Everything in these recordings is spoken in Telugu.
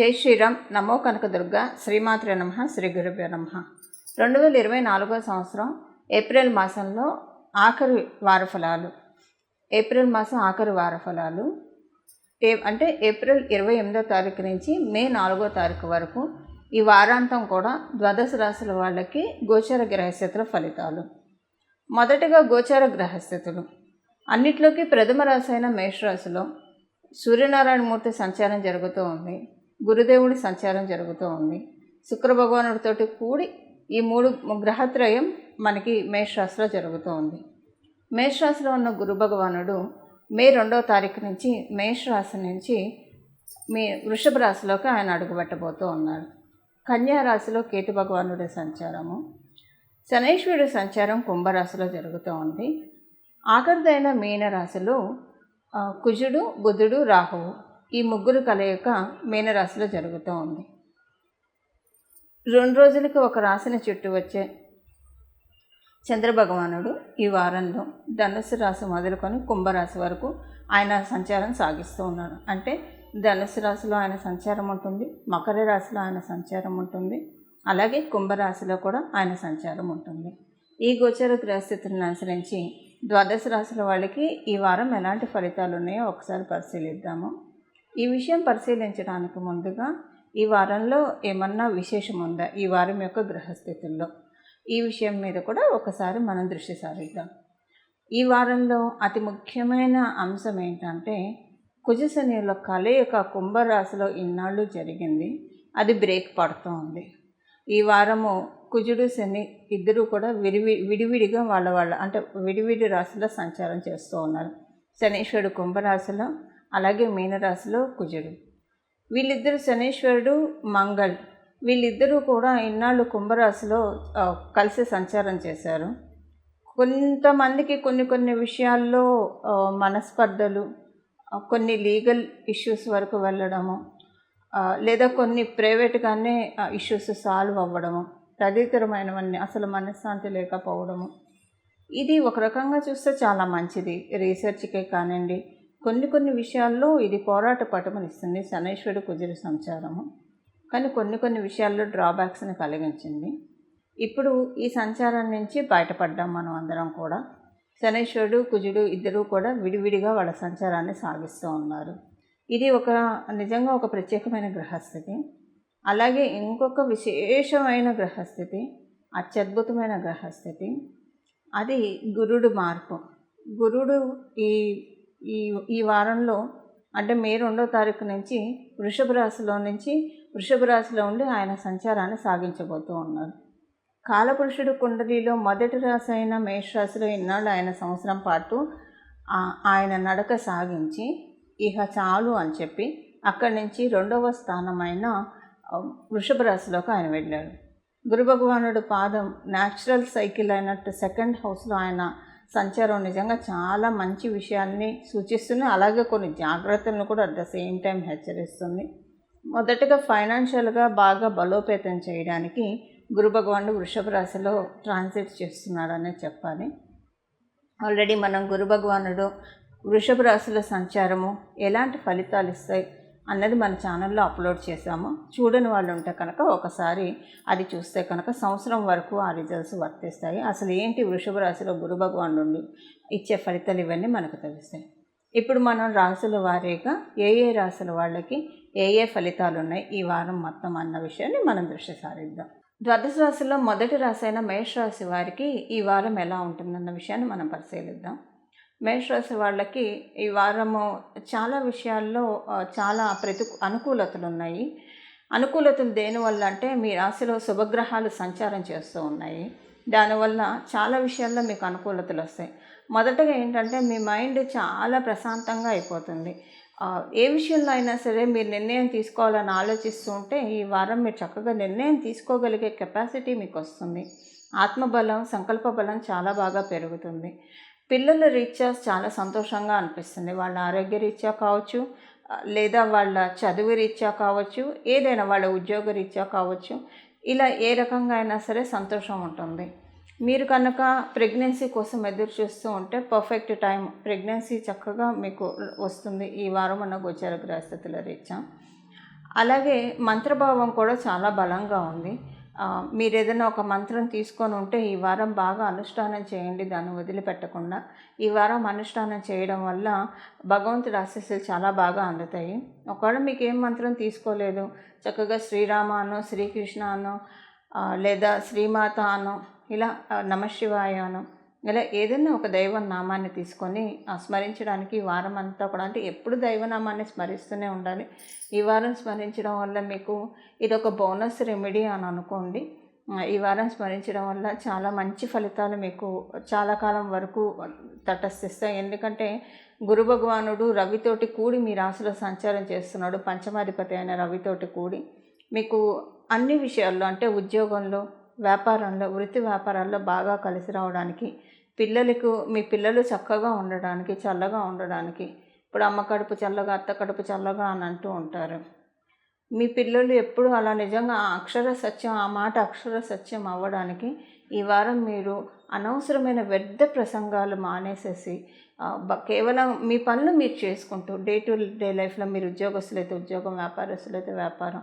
జై శ్రీరామ్. నమో కనకదుర్గ. శ్రీమాత్రే నమః. శ్రీ గురుభ్యో నమః. 2024 సంవత్సరం ఏప్రిల్ మాసంలో ఆఖరి వారఫలాలు. ఏప్రిల్ మాసం ఆఖరి వారఫలాలు అంటే ఏప్రిల్ 28వ తారీఖు నుంచి మే 4వ తారీఖు వరకు ఈ వారాంతం కూడా ద్వాదశ రాశుల వాళ్ళకి గోచర గ్రహస్థితుల ఫలితాలు. మొదటగా గోచర గ్రహస్థితులు. అన్నిట్లోకి ప్రథమ రాశి అయిన మేషరాశిలో సూర్యనారాయణమూర్తి సంచారం జరుగుతూ ఉంది. గురుదేవుడి సంచారం జరుగుతూ ఉంది. శుక్ర భగవానుడితోటి కూడి ఈ మూడు గ్రహత్రయం మనకి మేషరాశిలో జరుగుతూ ఉంది. మేషరాశిలో ఉన్న గురు భగవానుడు మే 2వ తారీఖు నుంచి మేషరాశి నుంచి మీ వృషభ రాశిలోకి ఆయన అడుగుపెట్టబోతూ ఉన్నారు. కన్యా రాశిలో కేతు భగవానుడి సంచారము, శనైశ్వరుడి సంచారం కుంభరాశిలో జరుగుతూ ఉంది. ఆఖరిదైన మీనరాశిలో కుజుడు, బుధుడు, రాహువు ఈ ముగ్గురు కలయిక మీనరాశిలో జరుగుతూ ఉంది. 2 రోజులకి ఒక రాశిని చుట్టూ వచ్చే చంద్రభగవానుడు ఈ వారంలో ధనుస్సు రాశి మొదలుకొని కుంభరాశి వరకు ఆయన సంచారం సాగిస్తూ ఉన్నారు. అంటే ధనుస్సు రాశిలో ఆయన సంచారం ఉంటుంది, మకర రాశిలో ఆయన సంచారం ఉంటుంది, అలాగే కుంభరాశిలో కూడా ఆయన సంచారం ఉంటుంది. ఈ గోచర గ్రహస్థితులను అనుసరించి ద్వాదశ రాశుల వాళ్ళకి ఈ వారం ఎలాంటి ఫలితాలు ఉన్నాయో ఒకసారి పరిశీలిద్దాము. ఈ విషయం పరిశీలించడానికి ముందుగా ఈ వారంలో ఏమన్నా విశేషం ఉందా ఈ వారం యొక్క గ్రహస్థితుల్లో, ఈ విషయం మీద కూడా ఒకసారి మనం దృష్టి సారిద్దాం. ఈ వారంలో అతి ముఖ్యమైన అంశం ఏంటంటే కుజశనిల కలయిక కుంభరాశిలో ఇన్నాళ్ళు జరిగింది, అది బ్రేక్ పడుతూ ఉంది. ఈ వారము కుజుడు, శని ఇద్దరు కూడా విడివిడిగా వాళ్ళ అంటే విడివిడి రాశిలో సంచారం చేస్తూ ఉన్నారు. శనీశ్వరుడు కుంభరాశిలో, అలాగే మీనరాశిలో కుజుడు. వీళ్ళిద్దరు శనీశ్వరుడు, మంగళ్ వీళ్ళిద్దరూ కూడా ఇన్నాళ్ళు కుంభరాశిలో కలిసి సంచారం చేశారు. కొంతమందికి కొన్ని విషయాల్లో మనస్పర్ధలు, కొన్ని లీగల్ ఇష్యూస్ వరకు వెళ్ళడము, లేదా కొన్ని ప్రైవేట్గానే ఇష్యూస్ సాల్వ్ అవ్వడము, తదితరమైనవన్నీ అసలు మనశ్శాంతి లేకపోవడము. ఇది ఒక రకంగా చూస్తే చాలా మంచిది. రీసెర్చ్కే కానివ్వండి, కొన్ని విషయాల్లో ఇది పోరాట పటమనిస్తుంది శనైశ్వరుడు కుజుడు సంచారము. కానీ కొన్ని విషయాల్లో డ్రాబ్యాక్స్ని కలిగించింది. ఇప్పుడు ఈ సంచారం నుంచి బయటపడ్డాం మనం అందరం కూడా. శనైశ్వరుడు, కుజుడు ఇద్దరూ కూడా విడివిడిగా వాళ్ళ సంచారాన్ని సాగిస్తూ ఉన్నారు. ఇది నిజంగా ఒక ప్రత్యేకమైన గ్రహస్థితి. అలాగే ఇంకొక విశేషమైన గ్రహస్థితి, అత్యద్భుతమైన గ్రహస్థితి, అది గురుడు మార్పు. గురుడు ఈ వారంలో అంటే మే 2వ తారీఖు నుంచి వృషభ రాశిలో ఉండి ఆయన సంచారాన్ని సాగించబోతూ ఉన్నారు. కాలపురుషుడు కుండలిలో మొదటి రాశి అయిన మేషరాశిలో ఇన్నాళ్ళు ఆయన సంవత్సరం పాటు ఆయన నడక సాగించి ఇహ చాలు అని చెప్పి అక్కడి నుంచి 2వ స్థానమైన వృషభ రాశిలోకి ఆయన వెళ్ళాడు. గురు భగవానుడు పాదం న్యాచురల్ సైకిల్ అయినట్టు 2nd హౌస్లో ఆయన సంచారం నిజంగా చాలా మంచి విషయాల్ని సూచిస్తుంది. అలాగే కొన్ని జాగ్రత్తలను కూడా అట్ ద సేమ్ టైం హెచ్చరిస్తుంది. మొదటగా ఫైనాన్షియల్గా బాగా బలోపేతం చేయడానికి గురు భగవానుడు వృషభ రాశిలో ట్రాన్సిట్ చేస్తున్నాడనే చెప్పాలి. ఆల్రెడీ మనం గురు భగవానుడు వృషభ రాశిలో సంచారము ఎలాంటి ఫలితాలు ఇస్తాయి అన్నది మన ఛానల్లో అప్లోడ్ చేశాము. చూడని వాళ్ళు ఉంటే కనుక ఒకసారి అది చూస్తే కనుక సంవత్సరం వరకు ఆ రిజల్ట్స్ వర్తిస్తాయి. అసలు ఏంటి వృషభ రాశిలో గురు భగవానుడు ఇచ్చే ఫలితాలు ఇవన్నీ మనకు తెలుస్తాయి. ఇప్పుడు మనం రాశుల వారీగా ఏ రాశుల వాళ్ళకి ఏ ఫలితాలు ఉన్నాయి ఈ వారం మొత్తం అన్న విషయాన్ని మనం దృష్టి సారిద్దాం. ద్వాదశ రాశిలో మొదటి రాశి అయిన మేషరాశి వారికి ఈ వారం ఎలా ఉంటుందన్న విషయాన్ని మనం పరిశీలిద్దాం. మేషరాశి వాళ్ళకి ఈ వారము చాలా విషయాల్లో చాలా అనుకూలతలు ఉన్నాయి. అనుకూలతలు దేనివల్ల అంటే మీ రాశిలో శుభగ్రహాలు సంచారం చేస్తూ ఉన్నాయి. దానివల్ల చాలా విషయాల్లో మీకు అనుకూలతలు వస్తాయి. మొదటగా ఏంటంటే మీ మైండ్ చాలా ప్రశాంతంగా అయిపోతుంది. ఏ విషయంలో అయినా సరే మీరు నిర్ణయం తీసుకోవాలని ఆలోచిస్తూ ఉంటే ఈ వారం మీరు చక్కగా నిర్ణయం తీసుకోగలిగే కెపాసిటీ మీకు వస్తుంది. ఆత్మబలం, సంకల్ప బలం చాలా బాగా పెరుగుతుంది. పిల్లల రీత్యా చాలా సంతోషంగా అనిపిస్తుంది. వాళ్ళ ఆరోగ్య రీత్యా కావచ్చు, లేదా వాళ్ళ చదువు రీత్యా కావచ్చు, ఏదైనా వాళ్ళ ఉద్యోగ రీత్యా కావచ్చు, ఇలా ఏ రకంగా అయినా సరే సంతోషం ఉంటుంది. మీరు కనుక ప్రెగ్నెన్సీ కోసం ఎదురు చూస్తూ ఉంటే పర్ఫెక్ట్ టైం, ప్రెగ్నెన్సీ చక్కగా మీకు వస్తుంది ఈ వారం ఉన్న గోచర గ్రహస్థితుల రీత్యా. అలాగే మంత్రభావం కూడా చాలా బలంగా ఉంది. మీరు ఏదైనా ఒక మంత్రం తీసుకొని ఉంటే ఈ వారం బాగా అనుష్ఠానం చేయండి, దాన్ని వదిలిపెట్టకుండా. ఈ వారం అనుష్ఠానం చేయడం వల్ల భగవంతుడి ఆశీస్సులు చాలా బాగా అందుతాయి. ఒకవేళ మీకు ఏం మంత్రం తీసుకోలేదు, చక్కగా శ్రీరామ అనో, శ్రీకృష్ణ అనో, లేదా శ్రీమాత అనో, ఇలా నమశివాయ అనో, ఇలా ఏదైనా ఒక దైవ నామాన్ని తీసుకొని స్మరించడానికి ఈ వారం అంతా కూడా, అంటే ఎప్పుడు దైవనామాన్ని స్మరిస్తూనే ఉండాలి. ఈ వారం స్మరించడం వల్ల మీకు ఇదొక బోనస్ రెమెడీ అని అనుకోండి. ఈ వారం స్మరించడం వల్ల చాలా మంచి ఫలితాలు మీకు చాలా కాలం వరకు తటస్థిస్తాయి. ఎందుకంటే గురు భగవానుడు రవితోటి కూడి మీ రాశిలో సంచారం చేస్తున్నాడు. పంచమాధిపతి అయిన రవితోటి కూడి మీకు అన్ని విషయాల్లో, అంటే ఉద్యోగంలో, వ్యాపారంలో, వృత్తి వ్యాపారాల్లో బాగా కలిసి రావడానికి, మీ పిల్లలు చక్కగా ఉండడానికి, చల్లగా ఉండడానికి. ఇప్పుడు అమ్మ కడుపు చల్లగా, అత్త కడుపు చల్లగా అని అంటూ ఉంటారు. మీ పిల్లలు ఎప్పుడు అలా నిజంగా ఆ మాట అక్షర సత్యం అవ్వడానికి ఈ వారం మీరు అనవసరమైన వ్యర్థ ప్రసంగాలు మానేసేసి కేవలం మీ పనులు మీరు చేసుకుంటూ డే టు డే లైఫ్లో మీరు ఉద్యోగస్తులైతే ఉద్యోగం, వ్యాపారస్తులైతే వ్యాపారం,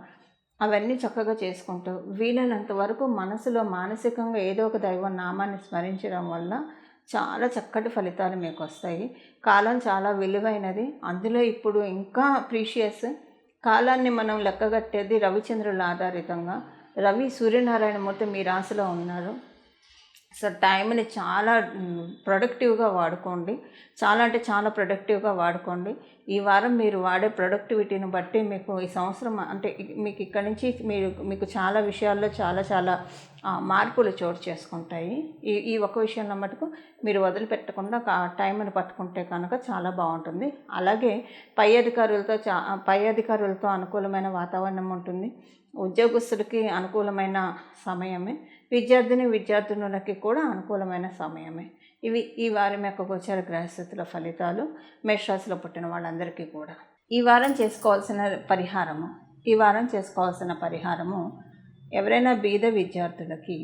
అవన్నీ చక్కగా చేసుకుంటూ వీలైనంత వరకు మనసులో మానసికంగా ఏదో ఒక దైవ నామాన్ని స్మరించడం వల్ల చాలా చక్కటి ఫలితాలు మీకు వస్తాయి. కాలం చాలా విలువైనది. అందులో ఇప్పుడు ఇంకా ప్రీషియస్. కాలాన్ని మనం లెక్కగట్టేది రవిచంద్రుల ఆధారితంగా. రవి సూర్యనారాయణమూర్తి మీ రాశిలో ఉన్నారు. సో టైంని చాలా ప్రొడక్టివ్గా వాడుకోండి. చాలా అంటే చాలా ప్రొడక్టివ్గా వాడుకోండి. ఈ వారం మీరు వాడే ప్రొడక్టివిటీని బట్టి మీకు ఈ సంవత్సరం, అంటే మీకు ఇక్కడి నుంచి మీకు చాలా విషయాల్లో చాలా మార్పులు చోటు చేసుకుంటాయి. ఈ ఒక విషయంలో మటుకు మీరు వదిలిపెట్టకుండా టైంని పట్టుకుంటే కనుక చాలా బాగుంటుంది. అలాగే పై అధికారులతో అనుకూలమైన వాతావరణం ఉంటుంది. ఉద్యోగస్తులకి అనుకూలమైన సమయమే, విద్యార్థినులకి కూడా అనుకూలమైన సమయమే. ఇవి ఈ వారం యొక్క గోచర గ్రహస్థితుల ఫలితాలు మేషరాశిలో పుట్టిన వాళ్ళందరికీ కూడా. ఈ వారం చేసుకోవాల్సిన పరిహారము ఎవరైనా బీద విద్యార్థులకి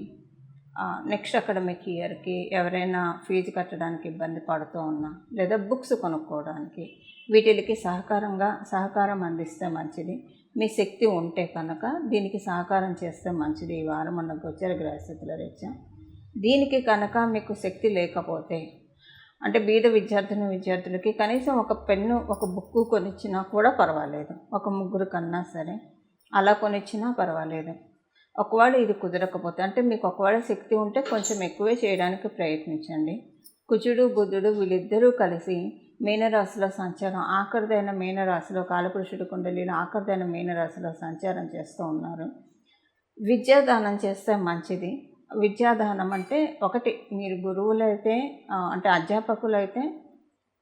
నెక్స్ట్ అకాడమిక్ ఇయర్కి ఎవరైనా ఫీజు కట్టడానికి ఇబ్బంది పడుతూ ఉన్నా, లేదా బుక్స్ కొనుక్కోవడానికి, వీటికి సహకారం అందిస్తే మంచిది. మీ శక్తి ఉంటే కనుక దీనికి సహకారం చేస్తే మంచిది. ఈ వారం ఉన్న గోచర గ్రహస్థితుల రీత్యా దీనికి కనుక మీకు శక్తి లేకపోతే, అంటే బీద విద్యార్థులకి కనీసం ఒక పెన్ను, ఒక బుక్కు కొనిచ్చినా కూడా పర్వాలేదు. ఒక ముగ్గురు కన్నా సరే అలా కొనిచ్చినా పర్వాలేదు. ఒకవేళ ఇది కుదరకపోతే, అంటే మీకు ఒకవేళ శక్తి ఉంటే కొంచెం ఎక్కువే చేయడానికి ప్రయత్నించండి. కుజుడు, బుధుడు వీళ్ళిద్దరూ కలిసి మీనరాశిలో సంచారం, ఆఖరిదైన మీనరాశిలో, కాలపురుషుడి కుండలిలో ఆఖరిదైన మీనరాశిలో సంచారం చేస్తూ ఉన్నారు. విద్యాదానం చేస్తే మంచిది. విద్యాదానం అంటే ఒకటి, మీరు గురువులైతే, అంటే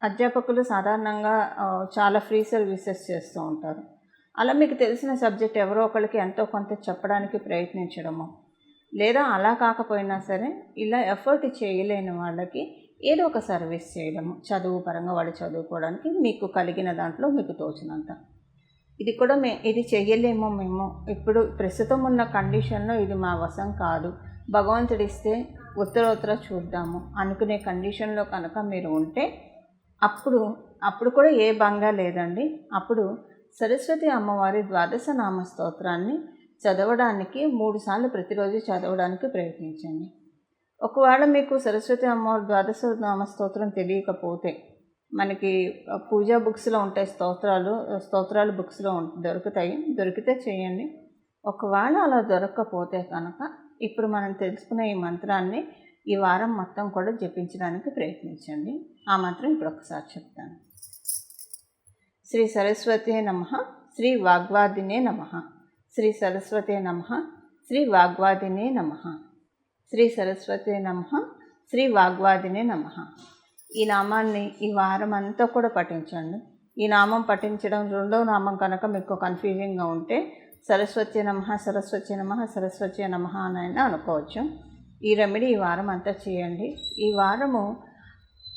అధ్యాపకులు సాధారణంగా చాలా ఫ్రీ సర్వీసెస్ చేస్తూ ఉంటారు. అలా మీకు తెలిసిన సబ్జెక్ట్ ఎవరో ఒకరికి ఎంతో కొంత చెప్పడానికి ప్రయత్నించడము, లేదా అలా కాకపోయినా సరే ఇలా ఎఫర్ట్ చేయలేని వాళ్ళకి ఏదో ఒక సర్వీస్ చేయడము, చదువు పరంగా వాళ్ళు చదువుకోవడానికి మీకు కలిగిన దాంట్లో మీకు తోచినంత. ఇది కూడా ఇది చేయలేమో మేము, ఇప్పుడు ప్రస్తుతం ఉన్న కండిషన్లో ఇది మా వశం కాదు, భగవంతుడిస్తే ఉత్తరోత్తర చూద్దాము అనుకునే కండిషన్లో కనుక మీరు ఉంటే అప్పుడు కూడా ఏ భంగా లేదండి. అప్పుడు సరస్వతి అమ్మవారి ద్వాదశ నామ స్తోత్రాన్ని చదవడానికి 3 సార్లు ప్రతిరోజు చదవడానికి ప్రయత్నించండి. ఒకవేళ మీకు సరస్వతి అమ్మవారి ద్వాదశ నామ స్తోత్రం తెలియకపోతే, మనకి పూజా బుక్స్లో ఉంటాయి, స్తోత్రాలు బుక్స్లో దొరికితే చేయండి. ఒకవేళ అలా దొరకకపోతే కనుక ఇప్పుడు మనం తెలుసుకున్న ఈ మంత్రాన్ని ఈ వారం మొత్తం కూడా జపించడానికి ప్రయత్నించండి. ఆ మంత్రం ఇప్పుడు ఒకసారి చెప్తాను. శ్రీ సరస్వతే నమః, శ్రీ వాగ్వాదినే నమః. శ్రీ సరస్వతే నమః, శ్రీ వాగ్వాదినే నమః. శ్రీ సరస్వతే నమః, శ్రీ వాగ్వాదినే నమః. ఈ నామాన్ని ఈ వారం అంతా కూడా పఠించండి. ఈ నామం పఠించడం రెండవ నామం కనుక మీకు కన్ఫ్యూజింగ్గా ఉంటే సరస్వతి నమః, సరస్వతి నమః, సరస్వతి నమః అని అనుకోవచ్చు. ఈ రెమెడీ ఈ వారం అంతా చేయండి. ఈ వారము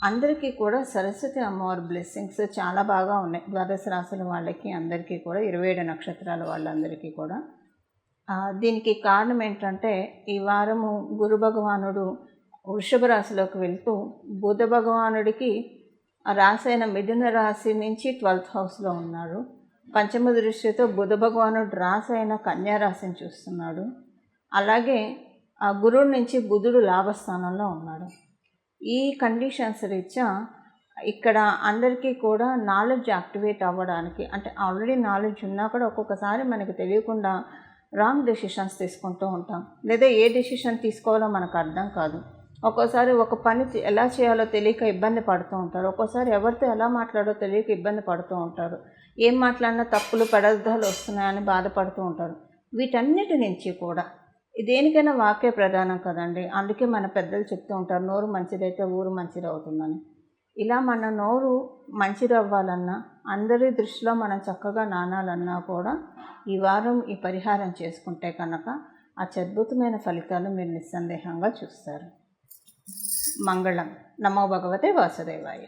అందరికీ కూడా సరస్వతి అమ్మవారి బ్లెస్సింగ్స్ చాలా బాగా ఉన్నాయి. ద్వాదశ రాశుల వాళ్ళకి అందరికీ కూడా, 27 నక్షత్రాల వాళ్ళందరికీ కూడా. దీనికి కారణం ఏంటంటే, ఈ వారము గురు భగవానుడు వృషభ రాశిలోకి వెళ్తూ బుధ భగవానుడికి రాశి అయిన మిథున రాశి నుంచి 12th హౌస్లో ఉన్నాడు. పంచమ దృష్టితో బుధ భగవానుడు రాశి అయిన కన్యా రాశిని చూస్తున్నాడు. అలాగే ఆ గురువు నుంచి బుధుడు లాభస్థానంలో ఉన్నాడు. ఈ కండిషన్స్ రీత్యా ఇక్కడ అందరికీ కూడా నాలెడ్జ్ యాక్టివేట్ అవ్వడానికి, అంటే ఆల్రెడీ నాలెడ్జ్ ఉన్నా కూడా ఒక్కొక్కసారి మనకి తెలియకుండా రాంగ్ డెసిషన్స్ తీసుకుంటూ ఉంటాం, లేదా ఏ డెసిషన్ తీసుకోవాలో మనకు అర్థం కాదు. ఒక్కోసారి ఒక పని ఎలా చేయాలో తెలియక ఇబ్బంది పడుతూ ఉంటారు. ఒక్కోసారి ఎవరితో ఎలా మాట్లాడో తెలియక ఇబ్బంది పడుతూ ఉంటారు. ఏం మాట్లాడినా తప్పులు పదార్థాలు వస్తున్నాయని బాధపడుతూ ఉంటారు. వీటన్నిటి నుంచి కూడా దేనికైనా వాక్య ప్రధానం కదండి. అందుకే మన పెద్దలు చెప్తూ ఉంటారు, నోరు మంచిదైతే ఊరు మంచిది అవుతుందని. ఇలా మన నోరు మంచిది అవ్వాలన్నా, అందరి దృష్టిలో మనం చక్కగా నానాలన్నా కూడా ఈ వారం ఈ పరిహారం చేసుకుంటే కనుక అత్యద్భుతమైన ఫలితాలు మీరు నిస్సందేహంగా చూస్తారు. మంగళం. నమో భగవతే వాసుదేవాయ.